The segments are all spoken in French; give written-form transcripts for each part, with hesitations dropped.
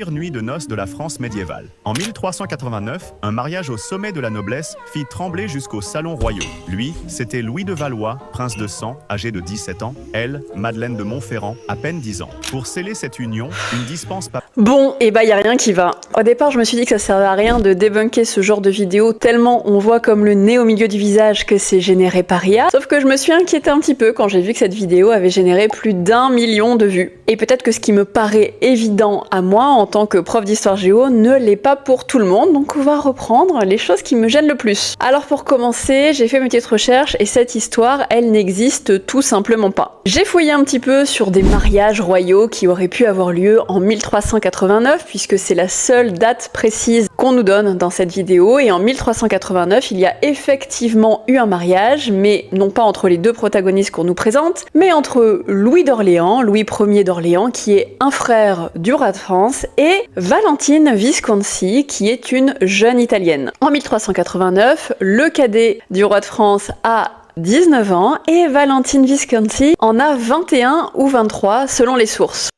Nuit de noces de la France médiévale. En 1389, un mariage au sommet de la noblesse fit trembler jusqu'aux salons royaux. Lui, c'était Louis de Valois, prince de sang, âgé de 17 ans. Elle, Madeleine de Montferrand, à peine 10 ans. Pour sceller cette union, une dispense papale... Bon, et bah y a rien qui va. Au départ, je me suis dit que ça servait à rien de débunker ce genre de vidéo tellement on voit comme le nez au milieu du visage que c'est généré par IA. Sauf que je me suis inquiétée un petit peu quand j'ai vu que cette vidéo avait généré plus d'1 million de vues. Et peut-être que ce qui me paraît évident à moi en tant que prof d'histoire géo ne l'est pas pour tout le monde, donc on va reprendre les choses qui me gênent le plus. Alors pour commencer, j'ai fait mes petites recherches et cette histoire, elle n'existe tout simplement pas. J'ai fouillé un petit peu sur des mariages royaux qui auraient pu avoir lieu en 1389, puisque c'est la seule date précise qu'on nous donne dans cette vidéo, et en 1389, il y a effectivement eu un mariage, mais non pas entre les deux protagonistes qu'on nous présente, mais entre Louis d'Orléans, Louis Ier d'Orléans, qui est un frère du roi de France, et Valentine Visconti, qui est une jeune italienne. En 1389, le cadet du roi de France a 19 ans et Valentine Visconti en a 21 ou 23 selon les sources.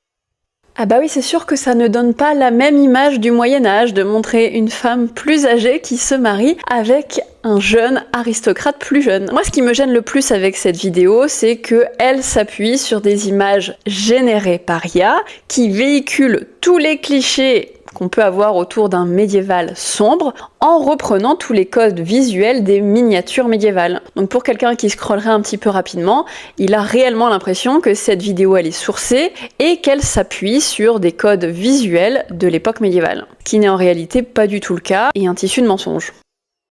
Ah bah oui, c'est sûr que ça ne donne pas la même image du Moyen-Âge de montrer une femme plus âgée qui se marie avec un jeune aristocrate plus jeune. Moi, ce qui me gêne le plus avec cette vidéo, c'est qu'elle s'appuie sur des images générées par IA qui véhiculent tous les clichés qu'on peut avoir autour d'un médiéval sombre en reprenant tous les codes visuels des miniatures médiévales. Donc pour quelqu'un qui scrollerait un petit peu rapidement, il a réellement l'impression que cette vidéo elle est sourcée et qu'elle s'appuie sur des codes visuels de l'époque médiévale. Ce qui n'est en réalité pas du tout le cas et un tissu de mensonge.